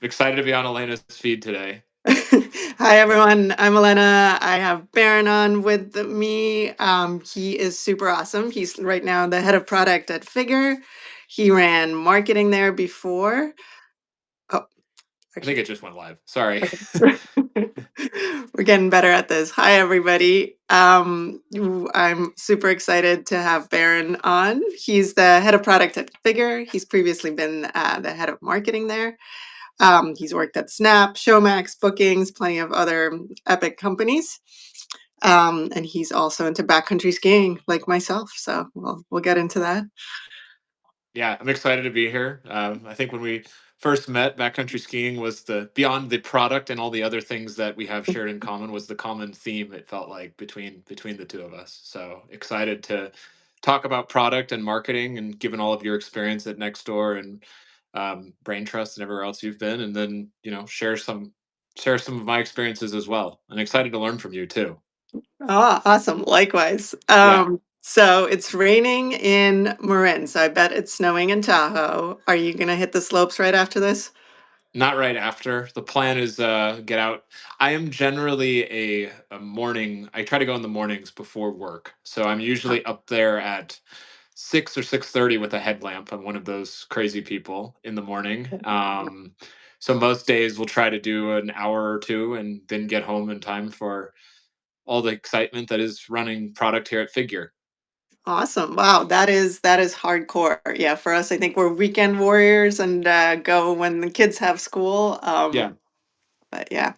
Excited to be on Elena's feed today. Hi, everyone. I'm Elena. I have Barron on with me. He is super awesome. He's right now the head of product at Figure. He ran marketing there before. Oh, I think actually, it just went live. Sorry. okay. We're getting better at this. Hi, everybody. I'm super excited to have Barron on. He's the head of product at Figure. He's previously been the head of marketing there. He's worked at Snap, Showmax, Bookings, plenty of other epic companies. And he's also into backcountry skiing like myself. So we'll get into that. Yeah, I'm excited to be here. I think when we first met, backcountry skiing was the beyond the product and all the other things that we have shared in common was the common theme. It felt like between the two of us. So excited to talk about product and marketing, and given all of your experience at Nextdoor and Brain Trust and everywhere else you've been, and then share some of my experiences as well. And excited to learn from you too. Oh, awesome. Likewise. Yeah. So it's raining in Marin. So I bet it's snowing in Tahoe. Are you going to hit the slopes right after this? Not right after. The plan is get out. I am generally a morning. I try to go in the mornings before work. So I'm usually up there at 6 or 6:30 with a headlamp. I'm one of those crazy people in the morning. So most days we'll try to do an hour or two and then get home in time for all the excitement that is running product here at Figure. Awesome. Wow, that is hardcore. Yeah, for us, I think we're weekend warriors and go when the kids have school. Yeah. But yeah,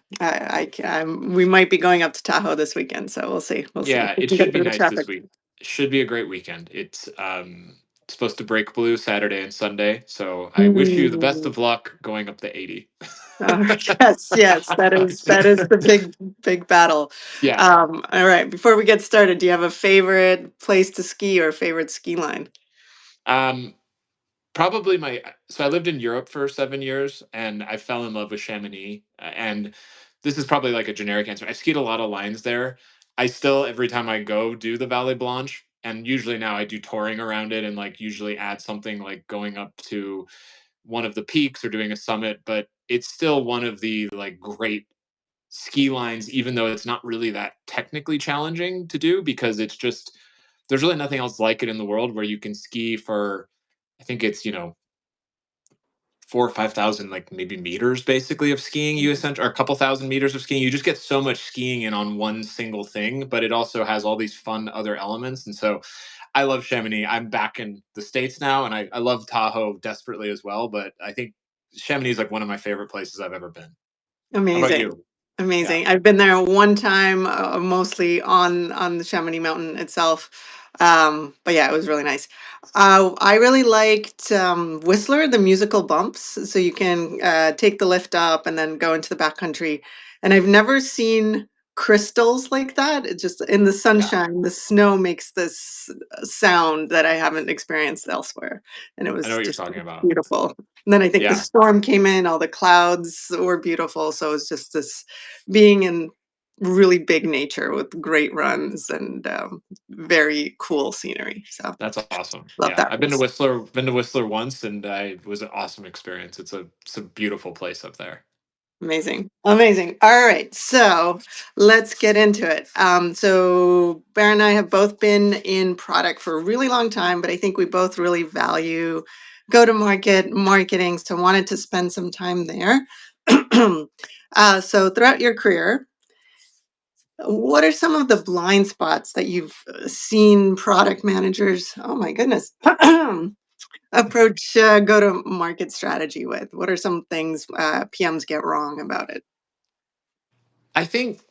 we might be going up to Tahoe this weekend, so we'll see. We'll see if Yeah, we it can get should be through the nice traffic. this week. It should be a great weekend. It's supposed to break blue Saturday and Sunday, so I wish you the best Mm. of luck going up the 80. Yes, yes, that is the big battle. Yeah. All right, before we get started, do you have a favorite place to ski or favorite ski line? Um Probably my so I lived in Europe for 7 years and I fell in love with Chamonix. And this is probably like a generic answer. I skied a lot of lines there. I still every time I go do the Vallée Blanche, and usually now I do touring around it and like usually add something like going up to one of the peaks or doing a summit, but it's still one of the like great ski lines, even though it's not really that technically challenging to do because it's just there's really nothing else like it in the world where you can ski for I think it's 4 or 5,000 like maybe meters basically of skiing you essentially or a couple thousand meters of skiing. You just get so much skiing in on one single thing, but it also has all these fun other elements. And so I love Chamonix. I'm back in the States now and I love Tahoe desperately as well. But I think Chamonix is like one of my favorite places I've ever been. How about Amazing. you? Yeah. Amazing. I've been there one time, mostly on the Chamonix Mountain itself. But yeah, it was really nice. I really liked Whistler, the musical bumps. So you can take the lift up and then go into the backcountry. And I've never seen crystals like that. It just in the Yeah. sunshine, the snow makes this sound that I haven't experienced elsewhere. And it I know was what you're just talking about. beautiful. And then I think the Yeah. storm came in, all the clouds were beautiful. So it's just this being in really big nature with great runs and very cool scenery. So That's awesome. love Yeah. that I've been to place. Whistler, been to Whistler once and it was an awesome experience. It's a beautiful place up there. Amazing. Amazing. All right. So let's get into it. So Bear and I have both been in product for a really long time, but I think we both really value go to market marketing. So wanted to spend some time there. So throughout your career, what are some of the blind spots that you've seen product managers, oh my goodness, approach go to market strategy with? What are some things PMs get wrong about it? I think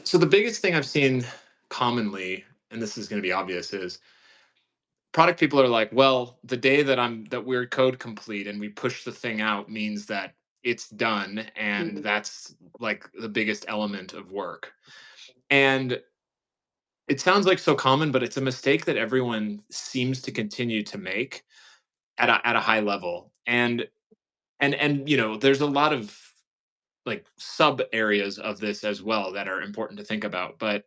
so. The biggest thing I've seen commonly, and this is going to be obvious, is product people are like, well, the day that we're code complete and we push the thing out means that it's done, and Mhm. that's like the biggest element of work. And it sounds like so common, but it's a mistake that everyone seems to continue to make at a high level. And there's a lot of like sub areas of this as well that are important to think about. But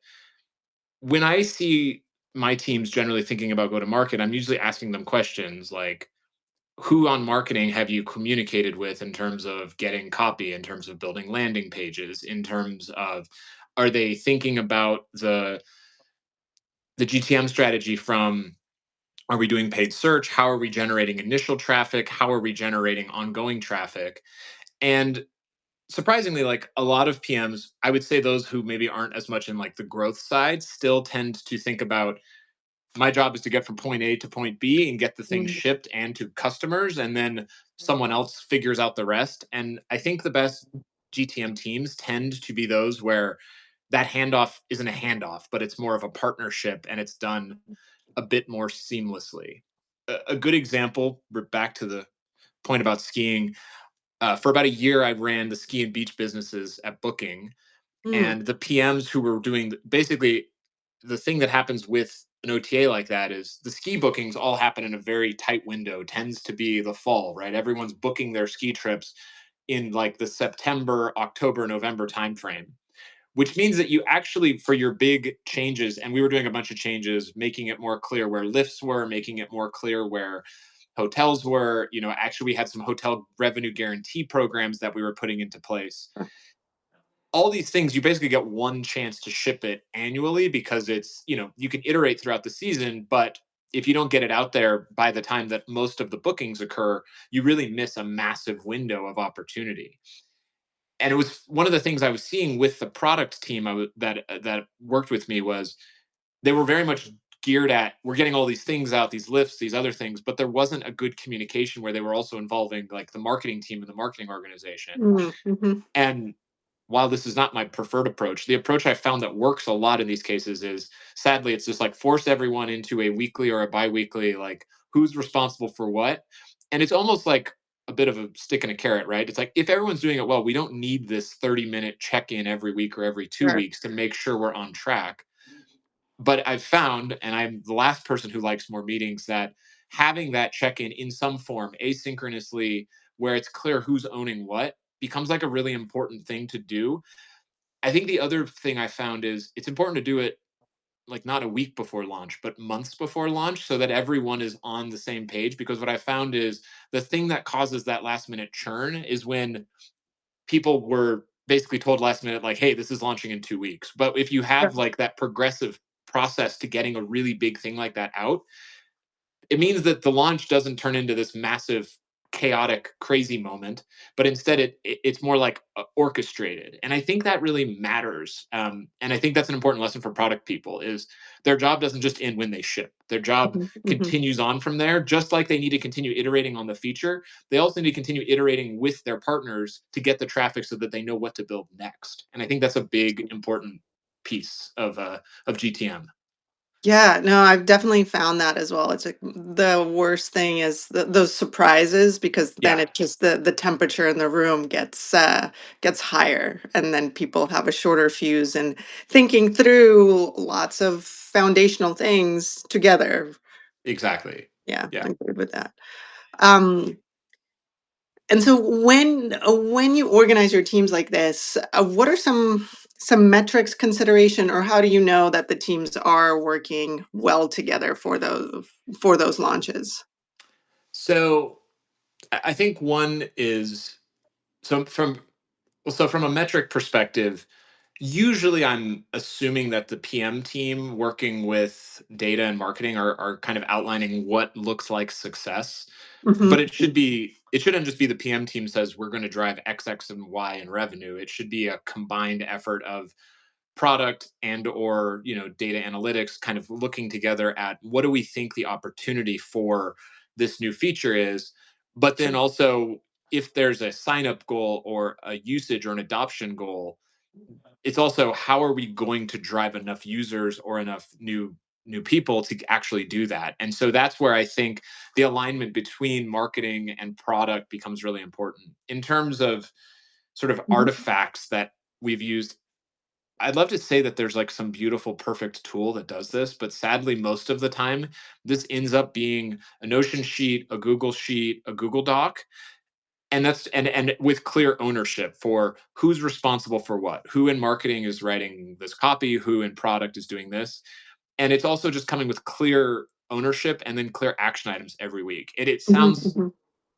when I see my teams generally thinking about go to market, I'm usually asking them questions like, who on marketing have you communicated with in terms of getting copy, in terms of building landing pages, in terms of are they thinking about the GTM strategy from are we doing paid search? How are we generating initial traffic? How are we generating ongoing traffic? And surprisingly, like a lot of PMs, I would say those who maybe aren't as much in like the growth side still tend to think about my job is to get from point A to point B and get the thing Mhm. shipped and to customers, and then someone else figures out the rest. And I think the best GTM teams tend to be those where that handoff isn't a handoff, but it's more of a partnership and it's done a bit more seamlessly. A good example, we're back to the point about skiing. For about a year, I ran the ski and beach businesses at Booking, Mm. and the PMs who were doing basically the thing that happens with an OTA like that is the ski bookings all happen in a very tight window, tends to be the fall, right? Everyone's booking their ski trips in like the September, October, November timeframe, which means that you actually, for your big changes, and we were doing a bunch of changes, making it more clear where lifts were, making it more clear where hotels were, actually we had some hotel revenue guarantee programs that we were putting into place. All these things, you basically get one chance to ship it annually because it's, you can iterate throughout the season, but if you don't get it out there by the time that most of the bookings occur, you really miss a massive window of opportunity. And it was one of the things I was seeing with the product team that worked with me was they were very much geared at we're getting all these things out, these lifts, these other things, but there wasn't a good communication where they were also involving like the marketing team and the marketing organization. Mhm. Mhm. And while this is not my preferred approach, the approach I found that works a lot in these cases is sadly, it's just like force everyone into a weekly or a biweekly, like who's responsible for what. And it's almost like a bit of a stick and a carrot, right? It's like if everyone's doing it well, we don't need this 30-minute check in every week or every two Sure. weeks to make sure we're on track. But I've found, and I'm the last person who likes more meetings, that having that check in some form asynchronously where it's clear who's owning what becomes like a really important thing to do. I think the other thing I found is it's important to do it like not a week before launch, but months before launch so that everyone is on the same page. Because what I found is the thing that causes that last minute churn is when people were basically told last minute, like, hey, this is launching in 2 weeks. But if you have like that progressive process to getting a really big thing like that out, it means that the launch doesn't turn into this massive chaotic crazy moment, but instead it's more like orchestrated. And I think that really matters, and I think that's an important lesson for product people is their job doesn't just end when they ship. Their job Mhm. Mhm. continues on from there. Just like they need to continue iterating on the feature, they also need to continue iterating with their partners to get the traffic so that they know what to build next. And I think that's a big important piece of GTM. Yeah, no, I've definitely found that as well. It's like the worst thing is those surprises because then Yeah, it just the temperature in the room gets higher, and then people have a shorter fuse and thinking through lots of foundational things together. exactly. Yeah, Yeah. I'm good with that. Um, and so when you organize your teams like this, what are some metrics consideration, or how do you know that the teams are working well together for those launches? So I think one is so from so from a metric perspective, usually I'm assuming that the PM team working with data and marketing are kind of outlining what looks like success. But Mhm. it shouldn't just be the PM team says we're going to drive X, X, and Y in revenue. It should be a combined effort of product and or data analytics kind of looking together at what do we think the opportunity for this new feature is, but then Sure. also if there's a sign up goal or a usage or an adoption goal, it's also how are we going to drive enough users or enough new people to actually do that. And so that's where I think the alignment between marketing and product becomes really important in terms of sort of Mhm. artifacts that we've used. I'd love to say that there's like some beautiful, perfect tool that does this, but sadly, most of the time, this ends up being a Notion sheet, a Google sheet, a Google Doc, and that's and with clear ownership for who's responsible for what, who in marketing is writing this copy, who in product is doing this, and it's also just coming with clear ownership and then clear action items every week. It Mhm, sounds mhm.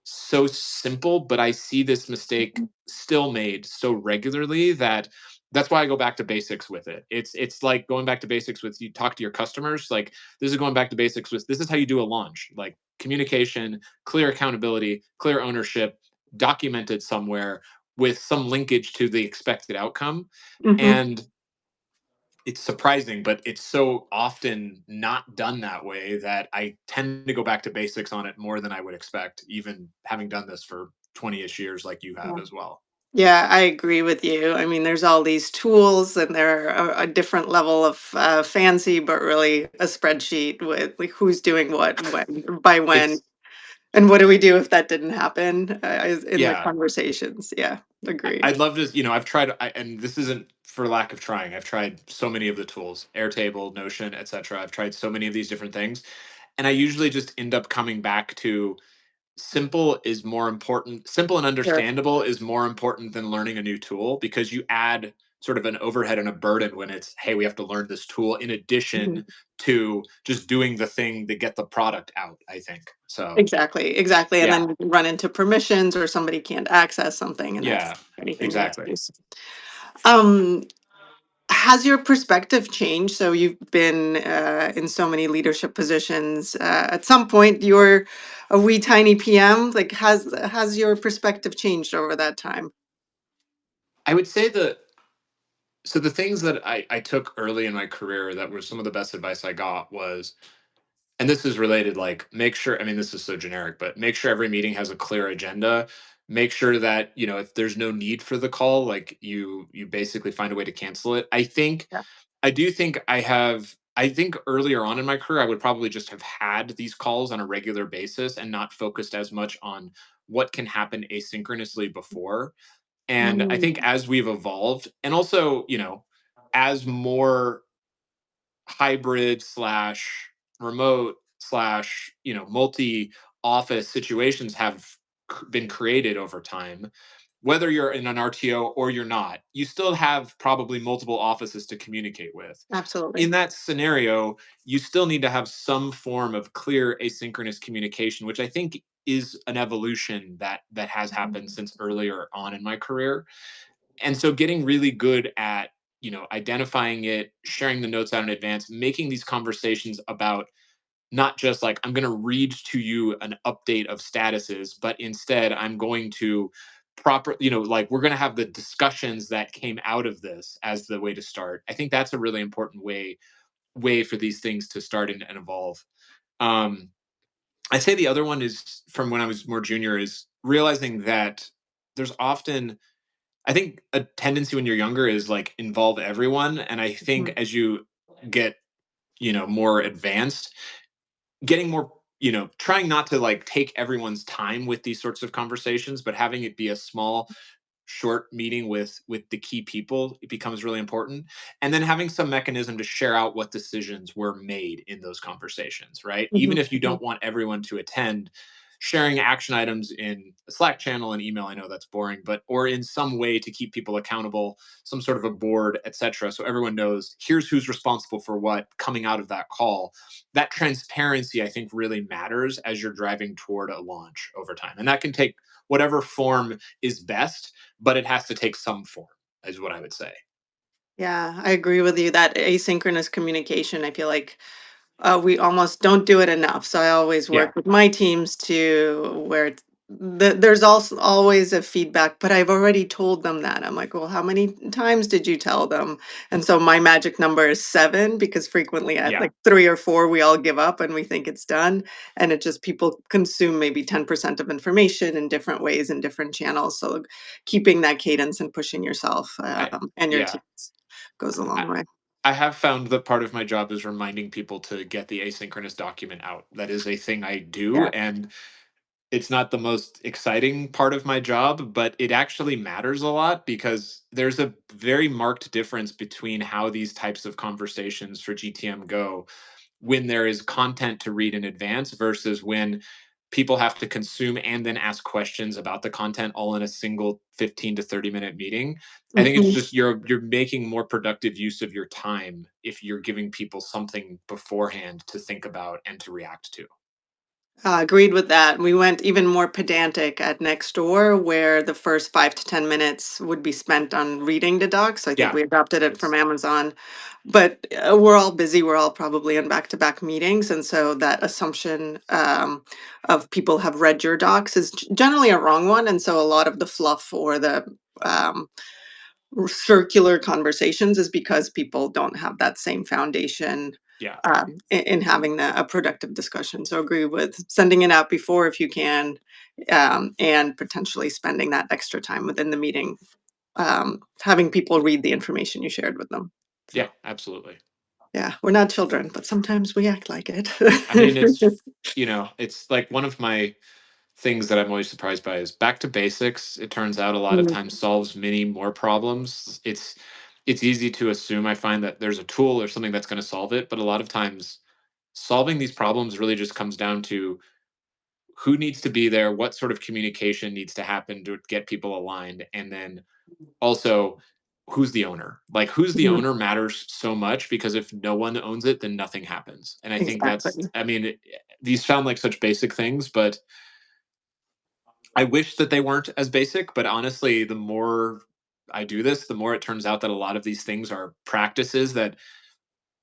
so simple, but I see this mistake Mhm. still made so regularly that that's why I go back to basics with it. It's like going back to basics with you talk to your customers. Like this is going back to basics with this is how you do a launch. Like communication, clear accountability, clear ownership, documented somewhere with some linkage to the expected outcome. Mhm. And it's surprising, but it's so often not done that way that I tend to go back to basics on it more than I would expect, even having done this for 20-ish years like you have Yeah. as well. Yeah, I agree with you. I mean, there's all these tools, and they're a different level of fancy, but really a spreadsheet with like who's doing what, when, by when, It's and what do we do if that didn't happen in the yeah, conversations. Yeah, agreed. I'd love to, I've tried, and this isn't for lack of trying. I've tried so many of the tools, Airtable, Notion, etc. I've tried so many of these different things, and I usually just end up coming back to simple and Sure. understandable is more important than learning a new tool because you add sort of an overhead and a burden when it's hey we have to learn this tool in Mhm. addition to just doing the thing to get the product out, I think so. Exactly, exactly. And Yeah, then you run into permissions or somebody can't access something, and that's yeah, anything you exactly. use. Um, Has your perspective changed? So you've been in so many leadership positions. At some point, you're a wee tiny PM. Like, has your perspective changed over that time? I would say that so the things that I took early in my career that were some of the best advice I got was, and this is related, like make sure, I mean this is so generic, but make sure every meeting has a clear agenda. Make sure that if there's no need for the call, like you basically find a way to cancel it. Yeah. I do think I think earlier on in my career I would probably just have had these calls on a regular basis and not focused as much on what can happen asynchronously before. And I think Mm, as we've evolved, and also as more hybrid slash remote slash multi office situations have been created over time, whether you're in an RTO or you're not, you still have probably multiple offices to communicate with. In absolutely. that scenario, you still need to have some form of clear asynchronous communication, which I think is an evolution that has happened Mhm. since earlier on in my career. And so getting really good at identifying it, sharing the notes out in advance, making these conversations about not just like I'm going to read to you an update of statuses, but instead I'm going to like we're going to have the discussions that came out of this as the way to start. I think that's a really important way for these things to start and evolve. um I'd say the other one is from when I was more junior is realizing that there's often, I think a tendency when you're younger is like involve everyone. And I think Mhm. as you get, more advanced, getting more, trying not to like take everyone's time with these sorts of conversations, but having it be a small short meeting with the key people, it becomes really important. And then having some mechanism to share out what decisions were made in those conversations, right? Even Mhm. if you Mhm. don't want everyone to attend, sharing action items in a Slack channel and email, I know that's boring, but or in some way to keep people accountable, some sort of a board, etc., so everyone knows here's who's responsible for what coming out of that call. That transparency I think really matters as you're driving toward a launch over time, and that can take whatever form is best, but it has to take some form, is what I would say. Yeah, I agree with you that asynchronous communication, I feel like we almost don't do it enough. So I always Yeah, work with my teams to where there's also always a feedback, but I've already told them that. I'm like, well, how many times did you tell them? And so my magic number is 7 because frequently at yeah. like 3 or 4, we all give up and we think it's done. And it just people consume maybe 10% of information in different ways in different channels. So keeping that cadence and pushing yourself I and your yeah. teams goes a I, long way. I have found that part of my job is reminding people to get the asynchronous document out. That is a thing I do, Yeah. and it's not the most exciting part of my job, but it actually matters a lot because there's a very marked difference between how these types of conversations for GTM go when there is content to read in advance versus when people have to consume and then ask questions about the content all in a single 15 to 30-minute meeting. I think it's Mhm. just you're making more productive use of your time if you're giving people something beforehand to think about and to react to. Agreed with that. We went even more pedantic at next door, where the first 5 to 10 minutes would be spent on reading the doc. So I think Yeah, we adopted it from it's Amazon. But we're all busy. We're all probably in back-to-back meetings, and so that assumption of people have read your docs is generally a wrong one. And so a lot of the fluff or the um, circular conversations is because people don't have that same foundation yeah. in having a productive discussion. So agree with sending it out before if you can, and potentially spending that extra time within the meeting, having people read the information you shared with them. Yeah, So absolutely. yeah, we're not children, but sometimes we act like it. I mean, it's like one of my things that I'm always surprised by is back to basics. It turns out a lot of Mhm, times solves many more problems. It's easy to assume, I find, that there's a tool or something that's going to solve it, but a lot of times solving these problems really just comes down to who needs to be there, what sort of communication needs to happen to get people aligned, and then also who's the owner. Like who's the mhm, owner matters so much, because if no one owns it, then nothing happens. And I think that's, exactly. I mean, these sound like such basic things, but I wish that they weren't as basic. But honestly, the more I do this, the more it turns out that a lot of these things are practices that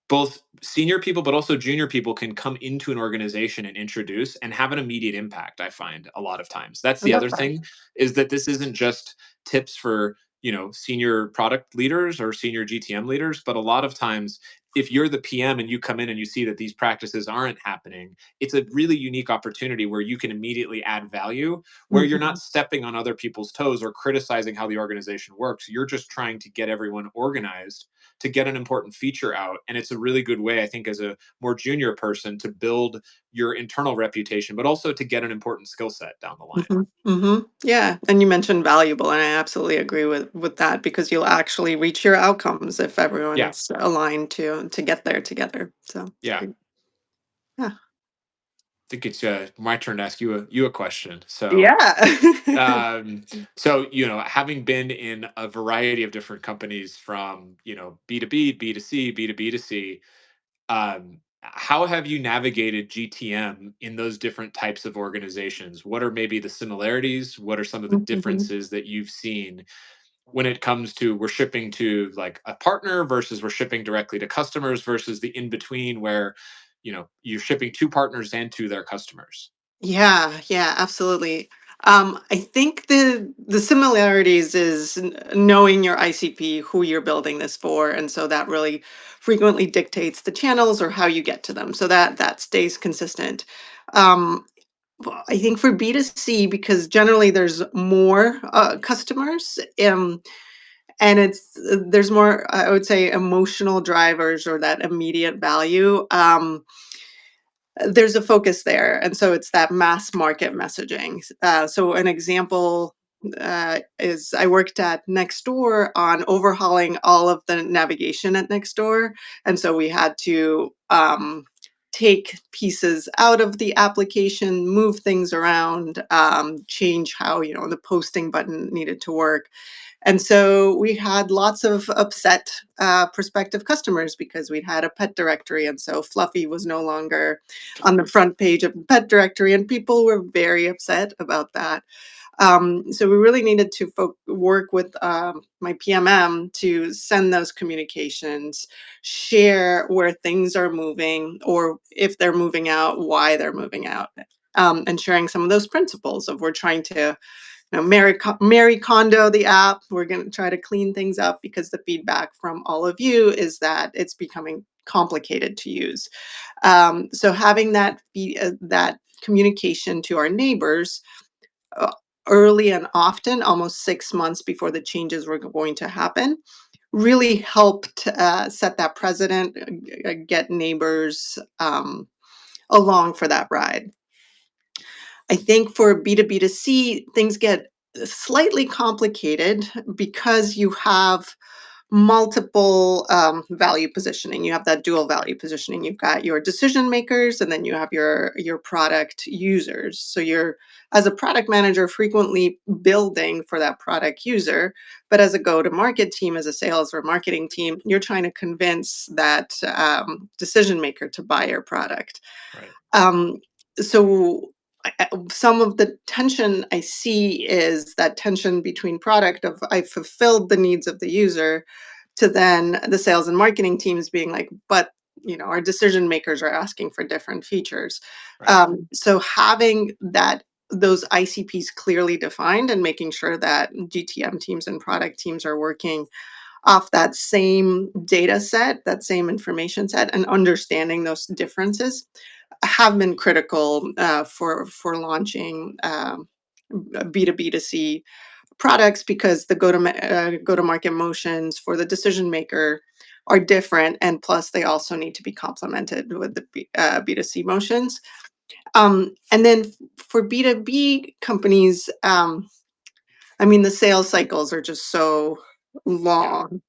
both senior people but also junior people can come into an organization and introduce and have an immediate impact. I find a lot of times that's I the love other that. thing, is that this isn't just tips for, senior product leaders or senior GTM leaders, but a lot of times if you're the PM and you come in and you see that these practices aren't happening, it's a really unique opportunity where you can immediately add value, where you're not Mhm, stepping on other people's toes or criticizing how the organization works. You're just trying to get everyone organized to get an important feature out. And it's a really good way, I think, as a more junior person to build your internal reputation, but also to get an important skill set down the line. mhm, mhm. Yeah, and you mentioned valuable, and I absolutely agree with that because you'll actually reach your outcomes if Yeah. everyone's aligned to get there together. So it's Yeah. I great. Yeah. think it's my turn to ask you a question. So, Yeah. um, having been in a variety of different companies from, B2B, B2C, B2B to C, how have you navigated GTM in those different types of organizations? What are maybe the similarities? What are some of the Mhm. differences that you've seen when it comes to we're shipping to like a partner versus we're shipping directly to customers versus the in between where, you're shipping to partners and to their customers? Yeah, yeah, absolutely. I think the similarities is knowing your ICP, who you're building this for, and so that really frequently dictates the channels or how you get to them. So that stays consistent. Um, well, I think for B2C, because generally there's more customers, and there's more, I would say, emotional drivers or that immediate value. There's a focus there, and so it's that mass market messaging. So an example is I worked at Nextdoor on overhauling all of the navigation at Nextdoor, and so we had to take pieces out of the application, move things around, change how the posting button needed to work. And so we had lots of upset prospective customers because we'd had a pet directory. And so Fluffy was no longer on the front page of the pet directory. And people were very upset about that. So we really needed to work with my PMM to send those communications, share where things are moving, or if they're moving out, why they're moving out. And sharing some of those principles of we're trying to Mary Kondo the app. We're going to try to clean things up because the feedback from all of you is that it's becoming complicated to use. So having that communication to our neighbors uh, early and often, almost 6 months before the changes were going to happen, really helped set that precedent, get neighbors along for that ride. I think for B2B to C, things get slightly complicated because you have multiple value positioning. You have that dual value positioning. You've got your decision makers, and then you have your product users. So you're, as a product manager, frequently building for that product user, but as a go-to-market team, as a sales or marketing team, you're trying to convince that decision maker to buy your product. Right. Um, So some of the tension I see is that tension between product of I fulfilled the needs of the user to then the sales and marketing teams being like, but our decision makers are asking for different features. Right. So having those ICPs clearly defined and making sure that GTM teams and product teams are working off that same data set, that same information set, and understanding those differences have been critical for launching B2B to C products because the go to market motions for the decision maker are different, and plus they also need to be complemented with the B2C motions. And then for B2B companies, I mean the sales cycles are just so Yeah. long.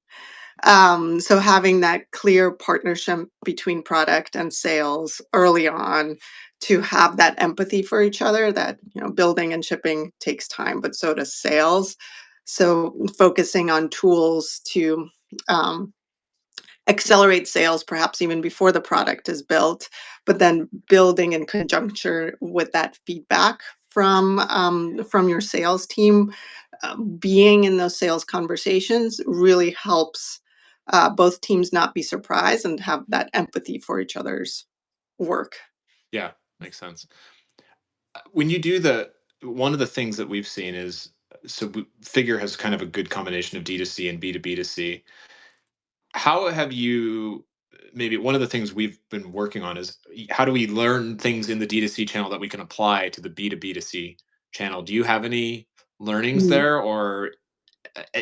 So having that clear partnership between product and sales early on to have that empathy for each other that building and shipping takes time, but so does sales. So focusing on tools to um, accelerate sales perhaps even before the product is built, but then building in conjunction with that feedback from your sales team, being in those sales conversations really helps both teams not be surprised and have that empathy for each other's work. Yeah. Makes sense. When you do the one of the things that we've seen is Figure has kind of a good combination of D2C and B2B2C. How have you maybe one of the things we've been working on is how do we learn things in the D2C channel that we can apply to the B2B2C channel? Do you have any learnings Mm. there, or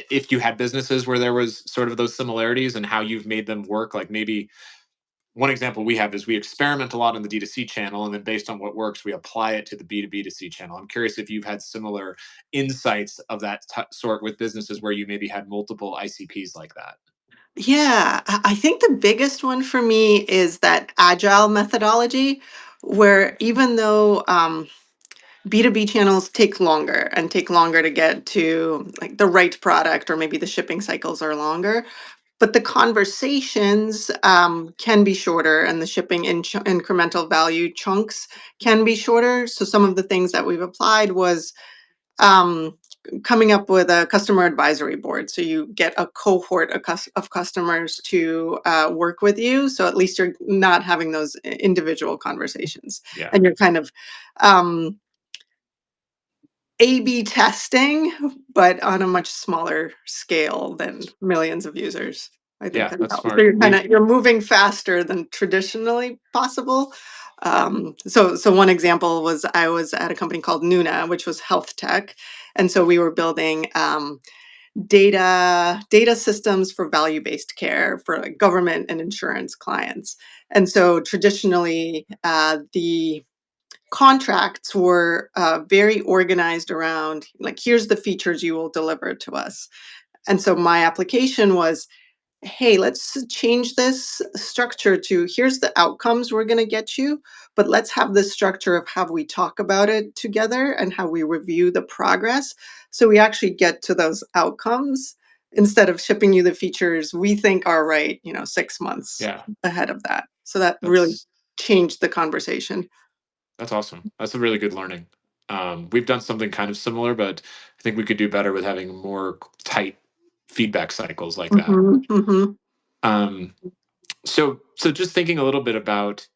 if you had businesses where there was sort of those similarities and how you've made them work? Like maybe one example we have is we experiment a lot on the D2C channel, and then based on what works, we apply it to the B2B2C channel. I'm curious if you've had similar insights of that sort with businesses where you maybe had multiple ICPs like that. Yeah, I think the biggest one for me is that agile methodology, where even though B2B channels take longer to get to like the right product, or maybe the shipping cycles are longer, but the conversations can be shorter and the shipping incremental value chunks can be shorter. So some of the things that we've applied was um, coming up with a customer advisory board. So you get a cohort of customers to work with you. So at least you're not having those individual conversations, Yeah. and you're kind of um, A/B testing, but on a much smaller scale than millions of users. I think Yeah, that that's helps. So smart. We you're moving faster than traditionally possible. So one example was I was at a company called Nuna, which was health tech, and so we were building data systems for value based care for like government and insurance clients. And so traditionally, the contracts were very organized around like here's the features you will deliver to us, and so my application was, hey, let's change this structure to here's the outcomes we're going to get you, but let's have this structure of how we talk about it together and how we review the progress so we actually get to those outcomes instead of shipping you the features we think are right 6 months yeah, ahead of that. So that really that's changed the conversation. that's awesome. That's a really good learning. We've done something kind of similar, but I think we could do better with having more tight feedback cycles like that. Mhm, mhm. Um, so just thinking a little bit about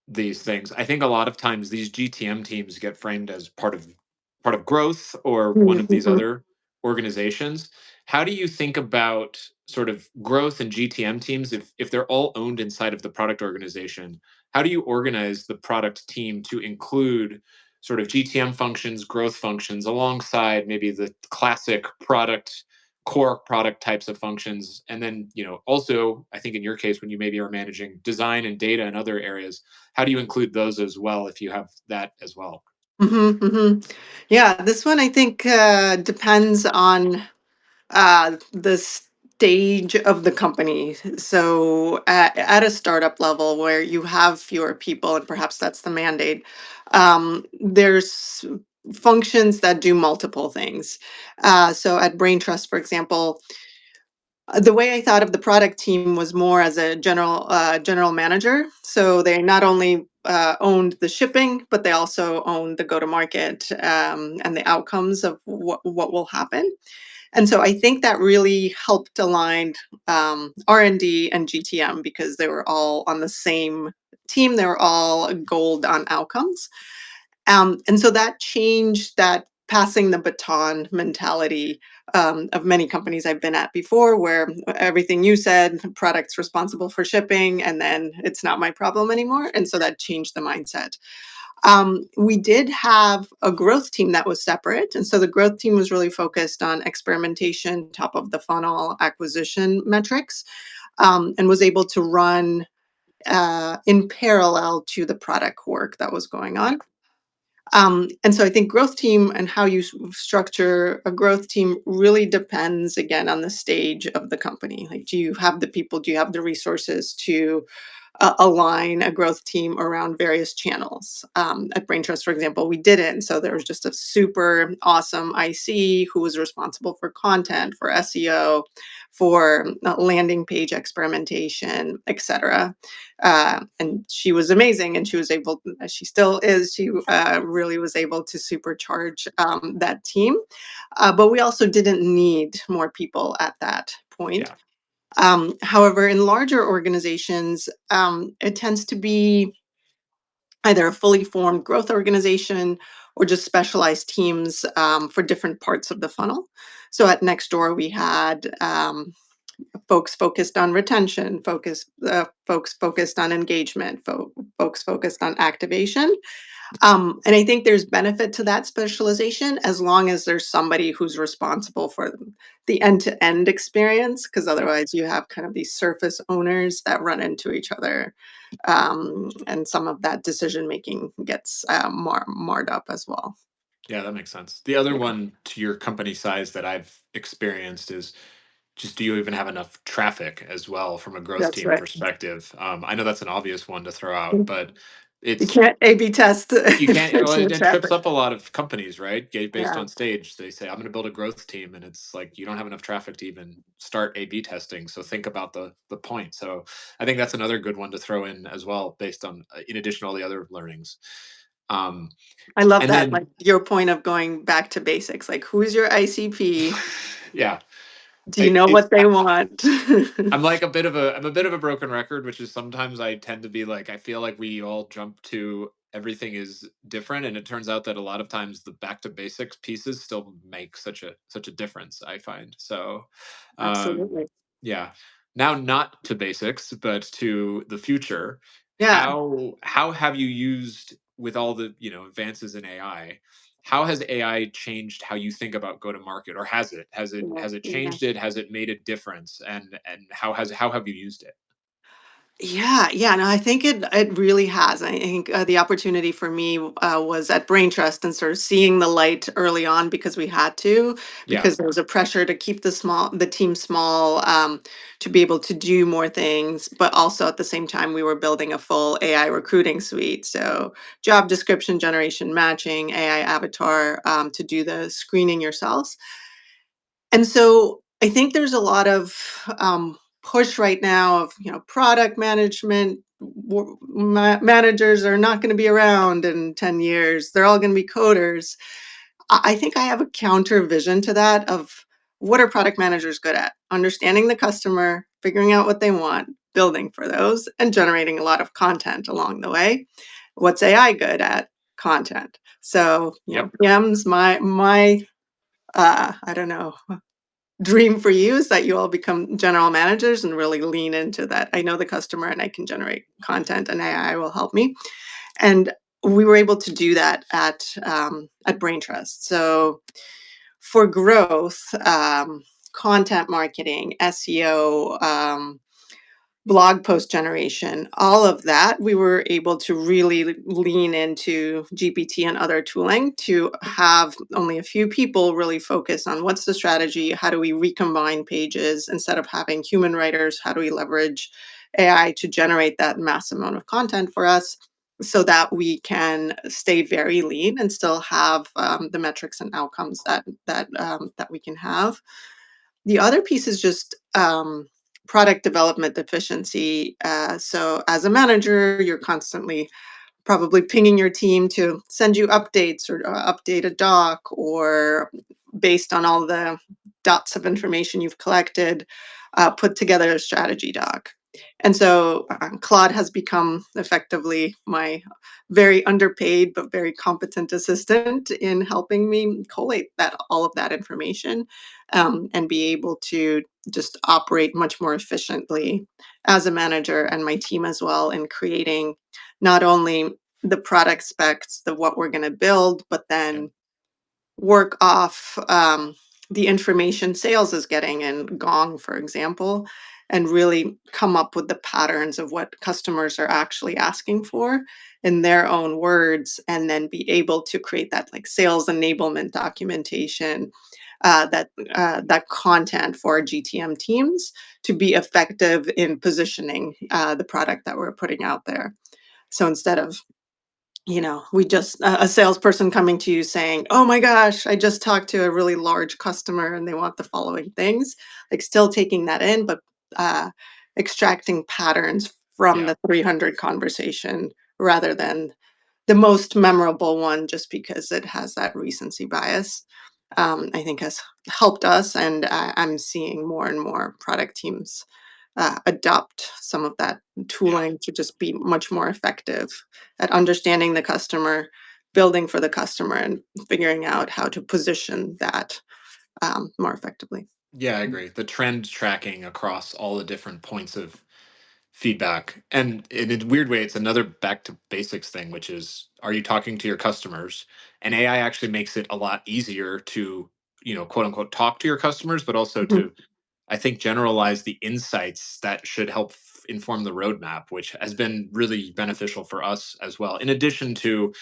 these things. I think a lot of times these GTM teams get framed as part of growth or one Mhm, of these mhm. other organizations. How do you think about sort of growth and GTM teams if they're all owned inside of the product organization? How do you organize the product team to include sort of GTM functions, growth functions alongside maybe the classic product core product types of functions, and then also I think in your case when you maybe are managing design and data and other areas, how do you include those as well if you have that as well? Mhm, mhm. Yeah, this one I think depends on the stage of the company. So at a startup level where you have fewer people, and perhaps that's the mandate, there's functions that do multiple things. So at Brain Trust, for example, the way I thought of the product team was more as a general manager. So they not only owned the shipping, but they also owned the go-to-market and the outcomes of what will happen. And so I think that really helped align R&D and GTM because they were all on the same team. They were all gold on outcomes. And so that changed that passing the baton mentality of many companies I've been at before, where everything you said, product's responsible for shipping, and then it's not my problem anymore. And so that changed the mindset. We did have a growth team that was separate. And so the growth team was really focused on experimentation, top of the funnel acquisition metrics, and was able to run in parallel to the product work that was going Yeah. on. And so I think growth team and how you structure a growth team really depends again on the stage of the company. Like, do you have the people? Do you have the resources to align a growth team around various channels? At Brain Trust, for example, we didn't. So there was just a super awesome IC who was responsible for content, for SEO, for landing page experimentation, etc. And she was amazing, and she was able, she still is, she really was able to supercharge that team. But we also didn't need more people at that point. Yeah. However, in larger organizations, it tends to be either a fully formed growth organization or just specialized teams for different parts of the funnel. So at Nextdoor, we had folks focused on retention, folks focused on engagement, folks focused on activation. And I think there's benefit to that specialization as long as there's somebody who's responsible for the end-to-end experience, because Yeah. otherwise you have kind of these surface owners that run into each other, and some of that decision making gets marred up as well. Yeah, that makes sense. The other Yeah, one to your company size that I've experienced is just, do you even have enough traffic as well from a growth that's team right. perspective? I know that's an obvious one to throw out, but You it's can't A/B test you if can't. there's Well, no it trips traffic. up a lot of companies, right? Based Yeah, on stage, they say I'm going to build a growth team, and it's like you don't have enough traffic to even start A/B testing. So think about the point. So I think that's another good one to throw in as well, based on in addition to all the other learnings. Um, I love and that. Like then your point of going back to basics. Like, who's your ICP? yeah, Do you know it's what they want? I'm a bit of a broken record, which is sometimes I tend to be like, I feel like we all jump to everything is different, and it turns out that a lot of times the back to basics pieces still make such a difference, I find. So um Absolutely. yeah. Now, not to basics, but to the future. Yeah. How have you used, with all the, advances in AI, how has AI changed how you think about go to market, or has it? Yeah. Has it Yeah. changed it? Has it made a difference? And how have you used it? Yeah, yeah, no, I think it really has. I think the opportunity for me was at Brain Trust and sort of seeing the light early on because we had to, Yeah. because there was a pressure to keep the team small, to be able to do more things, but also at the same time we were building a full AI recruiting suite. So job description generation, matching, AI avatar to do the screening yourselves. And so I think there's a lot of push right now of product management. Managers are not going to be around in 10 years. They're all going to be coders. I think I have a counter vision to that of what are product managers good at? Understanding the customer, figuring out what they want, building for those, and generating a lot of content along the way. What's AI good at? Content. So, Yep. PM's my I don't know, dream for you is that you all become general managers and really lean into that. I know the customer and I can generate content and AI will help me. And we were able to do that at Brain Trust. So for growth, content marketing, SEO, blog post generation, all of that, we were able to really lean into GPT and other tooling to have only a few people really focus on what's the strategy, how do we recombine pages instead of having human writers, how do we leverage AI to generate that mass amount of content for us so that we can stay very lean and still have the metrics and outcomes that we can have. The other piece is just product development efficiency. So, as a manager, you're constantly probably pinging your team to send you updates or update a doc, or based on all the dots of information you've collected, put together a strategy doc. And so Claude has become effectively my very underpaid but very competent assistant in helping me collate that all of that information, and be able to just operate much more efficiently as a manager, and my team as well, in creating not only the product specs of what we're going to build, but Yeah. then work off the information sales is getting in Gong, for example, and really come up with the patterns of what customers are actually asking for in their own words, and then be able to create that like sales enablement documentation, that content for our GTM teams to be effective in positioning the product that we're putting out there. So instead of, we just a salesperson coming to you saying, "Oh my gosh, I just talked to a really large customer and they want the following things," like still taking that in, but uh, extracting patterns from Yeah. the 300 conversation rather than the most memorable one just because it has that recency bias, I think has helped us. And I'm seeing more and more product teams adopt some of that Yeah. tooling to just be much more effective at understanding the customer, building for the customer, and figuring out how to position that more effectively. Yeah, I agree. The trend tracking across all the different points of feedback. And in a weird way, it's another back to basics thing, which is, are you talking to your customers? And AI actually makes it a lot easier to, quote unquote, talk to your customers, but also Mhm. to, I think, generalize the insights that should help inform the roadmap, which has been really beneficial for us as well. In addition to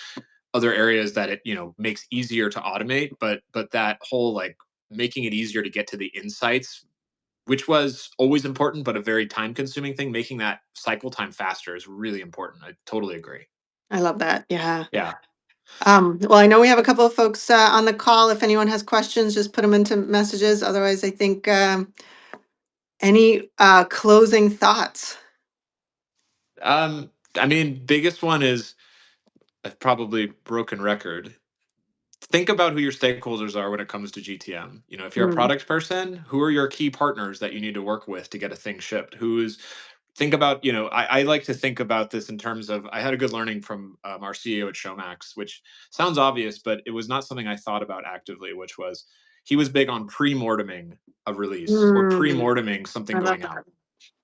other areas that it, makes easier to automate, but that whole like making it easier to get to the insights, which was always important, but a very time consuming thing. Making that cycle time faster is really important. I totally agree. I love that. Yeah. Yeah. Well, I know we have a couple of folks on the call. If anyone has questions, just put them into messages. Otherwise, I think any closing thoughts? Um, I mean, biggest one is probably broken record. Think about who your stakeholders are when it comes to GTM. If you're a Mm. product person, who are your key partners that you need to work with to get a thing shipped? Think about, I like to think about this in terms of, I had a good learning from our CEO at Showmax, which sounds obvious, but it was not something I thought about actively, which was he was big on pre-morteming a release or Mm. pre-morteming something I love going out. that.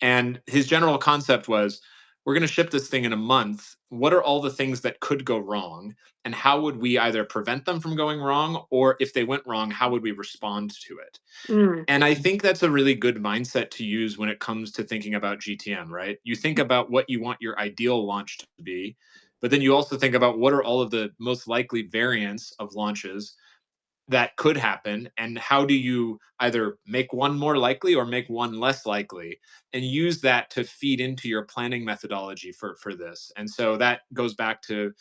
And his general concept was, we're going to ship this thing in a month. What are all the things that could go wrong? And how would we either prevent them from going wrong? Or if they went wrong, how would we respond to it? Mm. And I think that's a really good mindset to use when it comes to thinking about GTM, right? You think about what you want your ideal launch to be, but then you also think about what are all of the most likely variants of launches that could happen, and how do you either make one more likely or make one less likely, and use that to feed into your planning methodology for this. And so that goes back to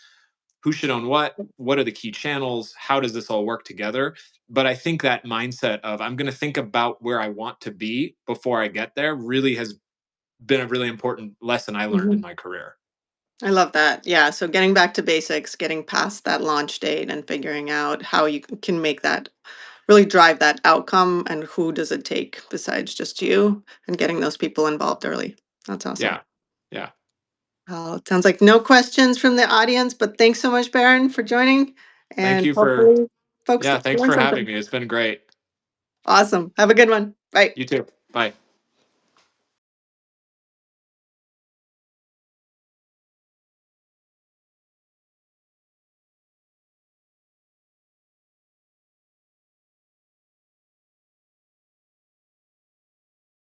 who should own what are the key channels, how does this all work together. But I think that mindset of, I'm going to think about where I want to be before I get there, really has been a really important lesson I learned in Mhm. my career. I love that. Yeah. So getting back to basics, getting past that launch date and figuring out how you can make that really drive that outcome, and who does it take besides just you, and getting those people involved early. That's awesome. Yeah. Yeah. Well, it sounds like no questions from the audience, but thanks so much, Barron, for joining. Thank And you for hopefully folks Yeah, thanks learn for having something. me. It's been great. Awesome. Have a good one. Bye. You too. Bye.